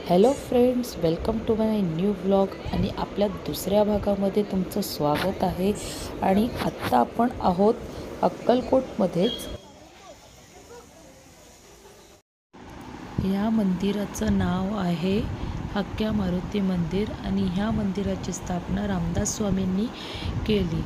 Hello friends, welcome to my new vlog. आणि आपल्या दुसऱ्या भागामध्ये तुमचं स्वागत आहे. आणि आत्ता आपण आहोत अक्कलकोटमध्येच. ह्या मंदिराचं नाव आहे हक्क्या मारुती मंदिर आणि ह्या मंदिराची स्थापना रामदास स्वामींनी केली.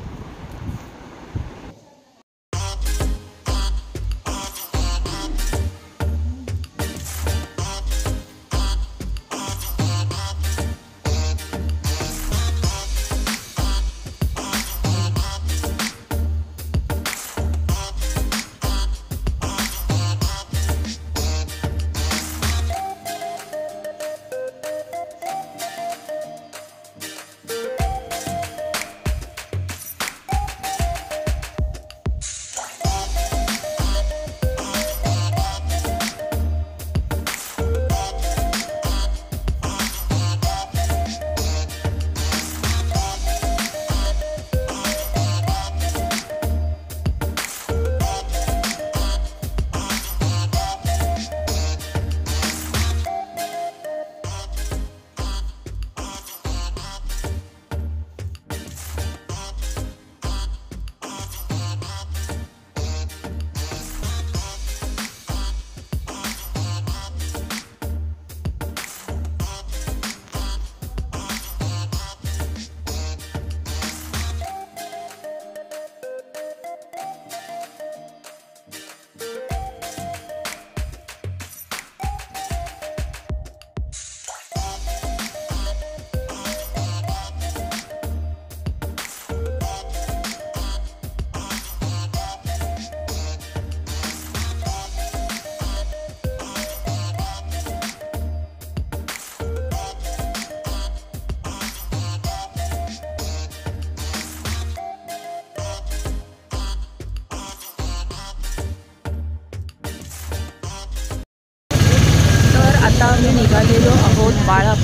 आता आम्ही निघालेलो आहोत बाळाप्पाच्या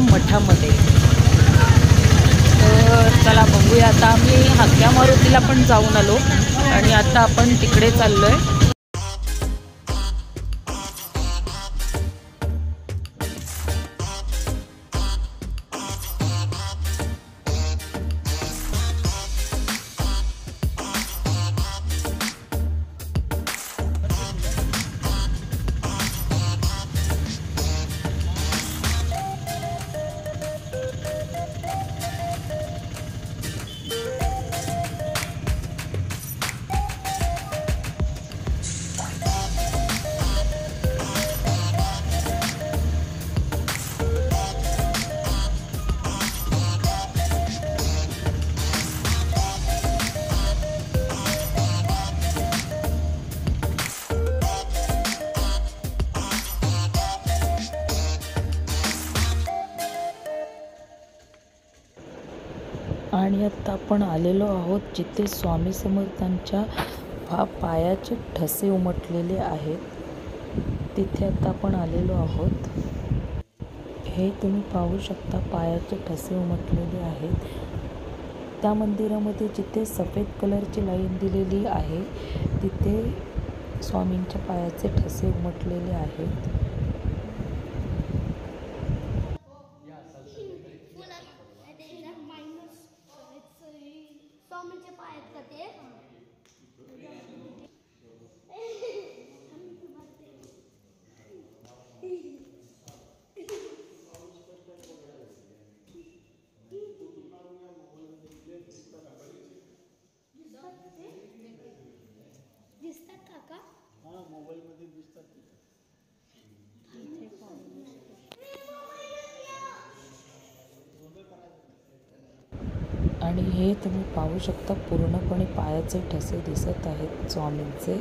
मठामध्ये. तर चला बघूया. आता आम्ही हक्क्या मारुतीला पण जाऊन आलो आणि आता आपण तिकडे चाललोय. आणि आता आपण आलेलो आहोत जिथे स्वामी समर्थांच्या पायाचे ठसे उमटलेले आहेत. तिथे आता आपण आलेलो आहोत. हे तुम्ही पाहू शकता, पायाचे ठसे उमटलेले आहेत. त्या मंदिरामध्ये जिथे सफेद कलरची लाईन दिलेली आहे तिथे स्वामींच्या पायाचे ठसे उमटलेले आहेत. दिसतात काका? हां, मोबाईलमध्ये दिसतात. आणि हे तुम्ही पाहू शकता, पूर्णपणे पायाचे ठसे दिसत आहेत स्वामींचे.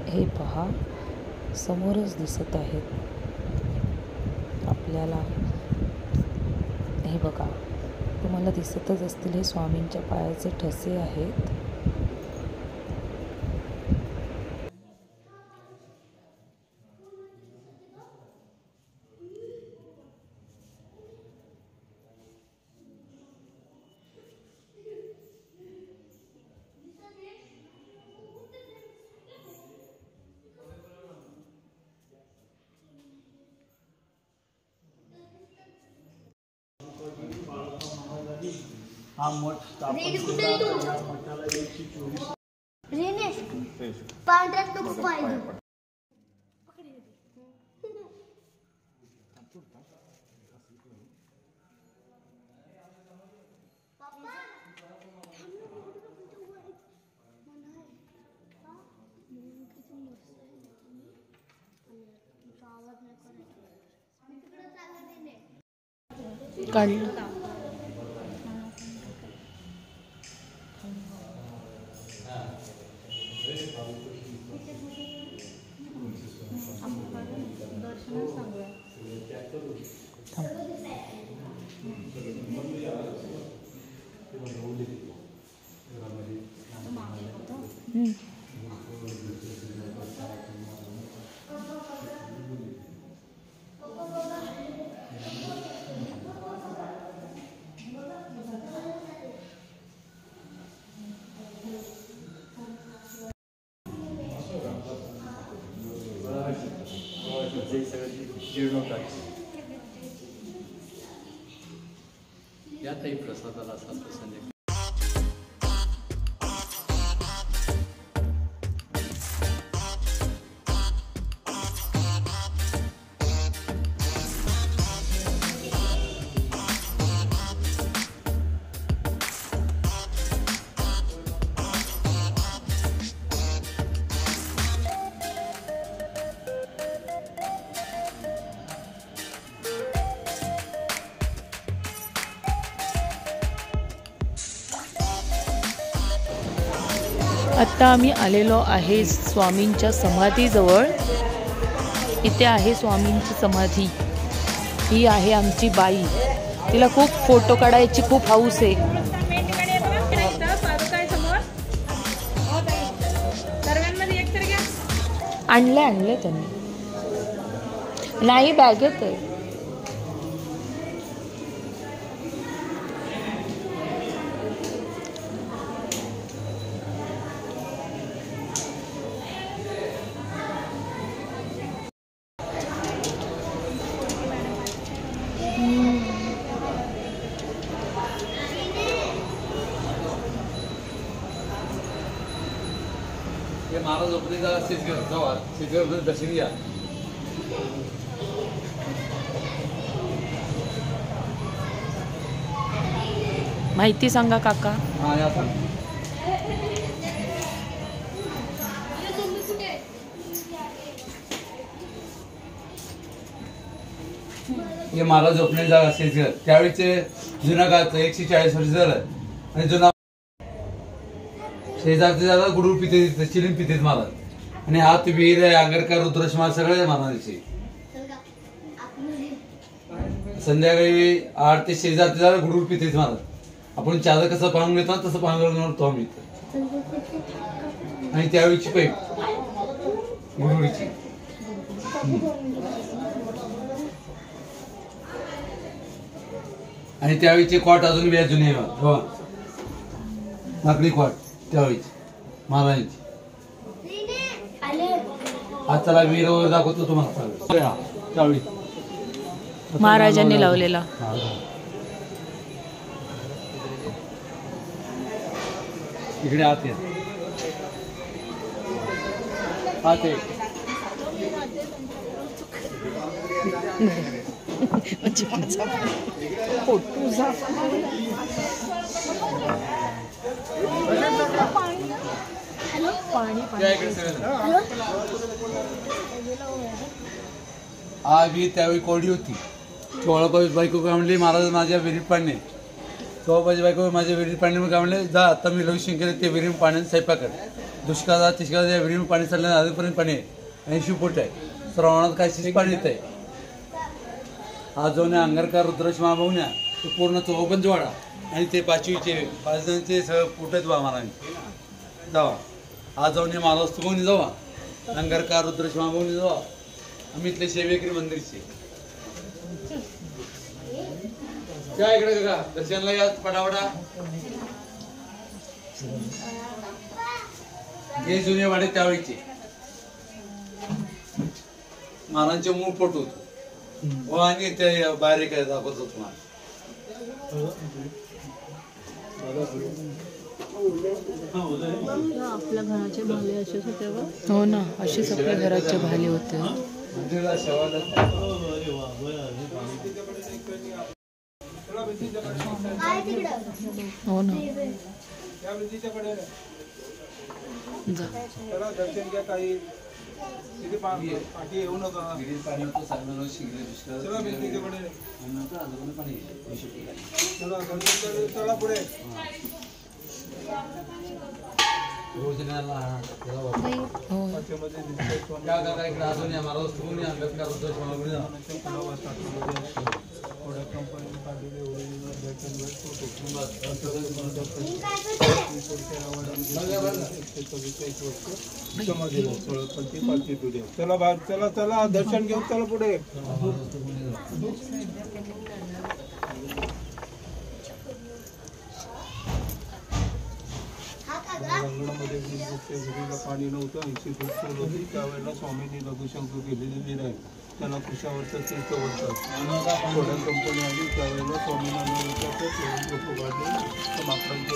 हे पहा, समोरच दिसत आहेत आपल्याला. हे बघा, तुम्हाला दिसतच असतील, हे स्वामींच्या पायाचे ठसे आहेत. हा मठ स्थापन केला. या मठाला 124 पांढऱ्यात नको पाहिजे. काढलं. यातही प्रसादाला असा प्रसंग. आत्ता आम्ही आलेलो आहे स्वामींच्या समाधीजवळ. इथे आहे स्वामींची समाधी. ही आहे आमची बाई. तिला खूप फोटो काढायची खूप हौस आहे. आणले त्यांनी. नाही बॅगेत आहे. महाराज झोपडीचा शेतकरी जावा, शेतकरी दर्शन घ्या. माहिती सांगा काका. हा या सांग. हे महाराज झोपणे जागा शेतकरी त्यावेळीचे जुन्या काळात 140 वर्ष झालं. आणि जुना शेजारचे जागा गुडूर पिते चिलीन पितेत महाराज. आणि हा विहीर आहे, आगरकर, रुद्रेश महाराज सगळे महाराजांचे. संध्याकाळी 8 ते शेजारचे जागा गुडूर पितेत महाराज. आपण चादर कसं पाहून घेतो तसं पाहून होतो आम्ही. आणि त्यावेळीची पैप गुडूरीची. आणि त्यावेळीचे कॉट अजून बी जुने आहे. लाकडी कॉट त्यावेळीची महाराजांची. आज चला वीर वगैरे दाखवतो तुम्हाला. त्यावेळी महाराजांनी लावलेला. इकडे आत या. आत ये. आगी त्यावेळी कोरडी होती. चोळाबाई बायको काय म्हणली, महाराज माझ्या विहिरीत पाणी. चोळाबाई बायको माझ्या विहिरीत पाणी काय म्हणले, जा आता मी लवशिंग ते विहिरीत पाण्याने स्वयंपाक कर. दुष्काळात तिष्काळात या विहिरीत पाणी चाललं आजपर्यंत पाणी आहे. 80 फूट आहे. श्रावणात काय पाणी येत आहे. हा जो अंगरकार रुद्रेश महाभाऊन्या ते पूर्ण चौबंदवाडा आणि ते 5वीचे 5 जणांचे सगळं फुटत बा महाराज. जावा आज जाऊन महाराज तुकोनी जावा. अंगरकार रुद्रेश महाभाऊनी जावा. आम्ही इथले शेवेकरी मंदिरचे. काय इकडे का दर्शनला या पटापटा. हे जुने वाडे त्यावेळीचे महाराजांचे मूळ फोटो होतो. आणि ते बारीक आहे दाखवतो तुम्हाला. आपल्या घराचे भाले असेच होते बघ. हो ना, अशीच आपल्या घराचे भाले होते. मंदिराला शेवायला हो ना. जा. दर्शन घ्या काही तिथे पाठी येऊ नका. पाणी होतं सांगणार शिकले चला भिंतीच्याकडे. पाणी चला दर्शन चला पुढे. रोजण्याला हो. पाठीमध्ये दिसतंय स्वामी. क्या का इकडे अजून या मला वस्तू नाही आंबेडकर होतो सोनापुरी थोड्या कंपनी काढलेले original black and white photo. चला बाहेर चला चला दर्शन घेऊन चला पुढे. अंगणामध्ये विहिरीला पाणी नव्हतं. 80 फूट खोल होती. त्यावेळेला स्वामींनी लघुशंक केलेली विहीर आहे. त्याला कुशावरचं तीर्थ बोलतात. थोड्या कंपनी आली त्यावेळेला स्वामींना फोटो काढले माकडांचे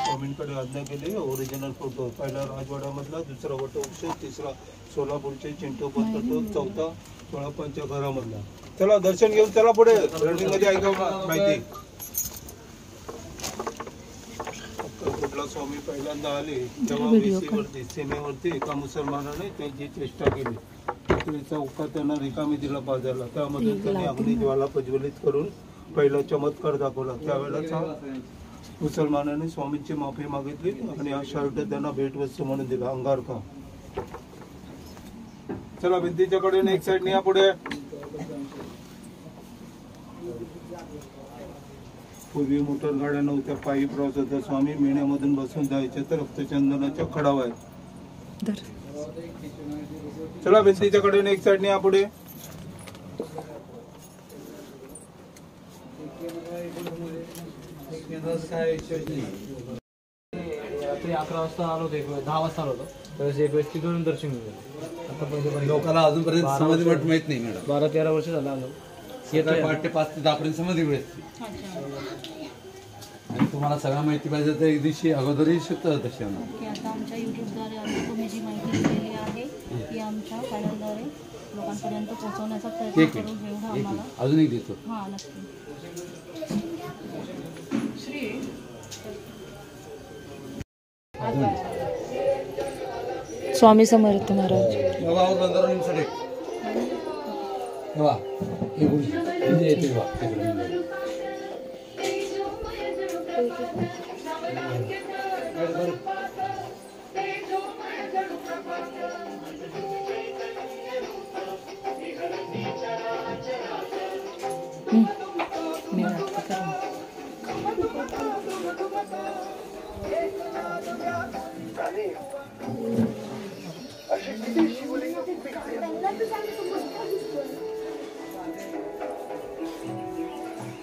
स्वामींकडे आज्ञा केली. Original photo. पहिला राजवाड्यामधला, दुसरा वटवृक्ष, तिसरा सोलापूरचे चिंटू पत्तो, चौथा सोळापांच्या घरामधला. चला दर्शन घेऊन चला पुढे. रनिंग मध्ये ऐका माहिती. कुठला स्वामी पहिल्यांदा आले तेव्हा वेशीवरती सीमेवरती एका मुसलमानाने त्यांची चेष्टा केली. चौका त्यांना रिकामी दिला बाजारला. त्यामधून त्यांनी अग्नी ज्वाला प्रज्वलित करून पहिला चमत्कार दाखवला. त्यावेळेला मुसलमानाने स्वामींची माफी मागितली आणि हा शर्ट त्यांना भेटवस्तू म्हणून दिला. अंगारका. चला भिंतीच्या कडेने एक साईड या पुढे. पूर्वी मोटर गाड्या नव्हत्या. पायी प्रवास होता. स्वामी मेण्यामधून बसून जायचे तर रक्तचंदनाच्या खडावा आहे. चला भिंतीच्या कडेने एक साईड या पुढे. रात्री 11 वाजता आलो होतो. 10 वाजता आलो होतो. त्यावेळेस एक व्यक्ती दोन दर्शन घेऊन आतापर्यंत लोकांना अजूनपर्यंत समाधी मठ माहित नाही मॅडम. 12-13 वर्ष झालं आलो. पहाटे 5 ते 10 पर्यंत समाधी वेळ असते. आणि तुम्हाला सगळं माहिती पाहिजे तर एक दिवशी अगोदर येऊ शकतं तसे. की आता आमच्या युट्यूबद्वारे आम्ही तुम्ही जी माहिती दिलेली आहे ती आमच्या चॅनलद्वारे लोकांपर्यंत पोहोचवण्याचा प्रयत्न ठीक करू. आहे, जेवढं आम्हाला. अजून एक देतो. हां नक्की. स्वामी समर्थ महाराज. बाबा आवाज बंद करून निमिषात एक. बाबा हे गुरुजी इथे येते बाबा तिकडे. मी नाटकं करेन.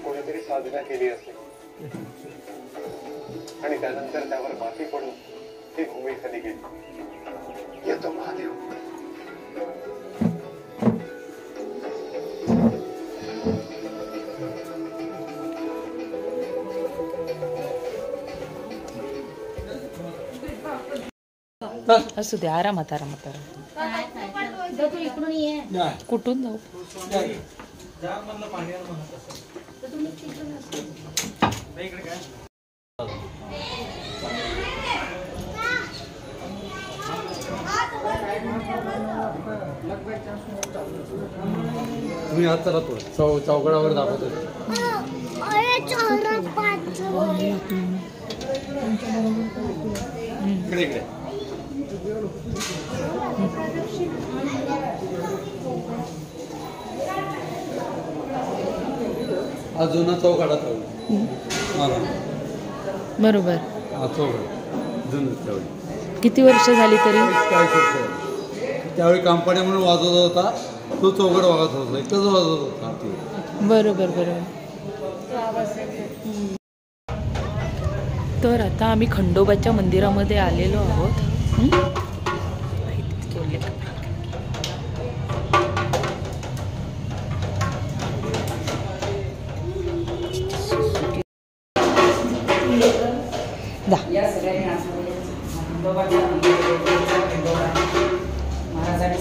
कोणीतरी साधना केली असेल आणि त्यानंतर त्यावर माती पडून ती भूमी खाली गेली. येतो महादेव. असू दे, आरामात आरामात आरामात. इकडून ये. कुठून जाऊ? तुम्ही हात चला थोडं चौकडावर दाखवतो. इकडे इकडे. हा जुना चौकाडा मला बरोबर. हा चौकाडा जुना त्यावेळी किती वर्ष झाली तरी? 40 वर्ष झाली. त्यावेळी कंपनी म्हणून वाजवत होता. तो चौकड वाजत होता. एकच वाजवत होता. बरोबर बरोबर. तर आता आम्ही खंडोबाच्या मंदिरामध्ये आलेलो आहोत.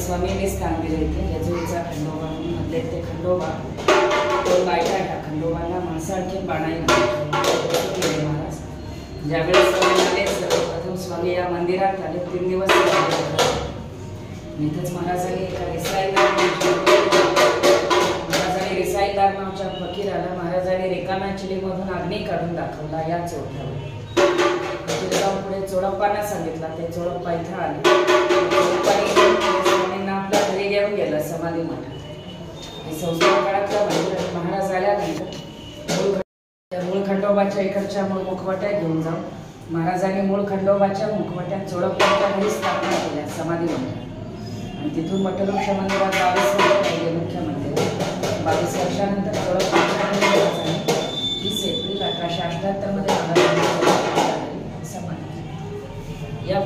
स्वामींनीच काम दिलं इथे. जेजुरीचा खंडोबा म्हणले ते खंडोबा तो बायका खंडोबाला माणसाळखी बाणाई केले महाराज. ज्यावेळेस स्वामी आले सर्वप्रथम स्वामी या मंदिरात आले 3 दिवस इथंच महाराजांनी एका रिसाईदार नावच्या फकीराला महाराजांनी रिकाम्या चिलीमधून अग्नी काढून दाखवला या चोथ्यावर. पुढे चोडप्पांना सांगितला. ते चोडप्पा इथं आले. स्वामींना आपल्या घरी घेऊन गेला समाधी मठात. संस्कार काळातल्या मंदिरात महाराज आल्यानंतर मूळ खंडोबाच्या इकडच्या मूळ मुखवट्यात घेऊन जाऊन महाराजांनी मूळ खंडोबाच्या मुखवट्यात चोडप्पांच्या घरी स्थापना केल्या समाधी मठात. आणि तिथून मठवृक्ष मंदिरात 22 वर्ष राहिले. मुख्य मंदिर 22 वर्षानंतर चोडप्पांच्या घरी 30 एप्रिल 1878 मध्ये महाराजांनी या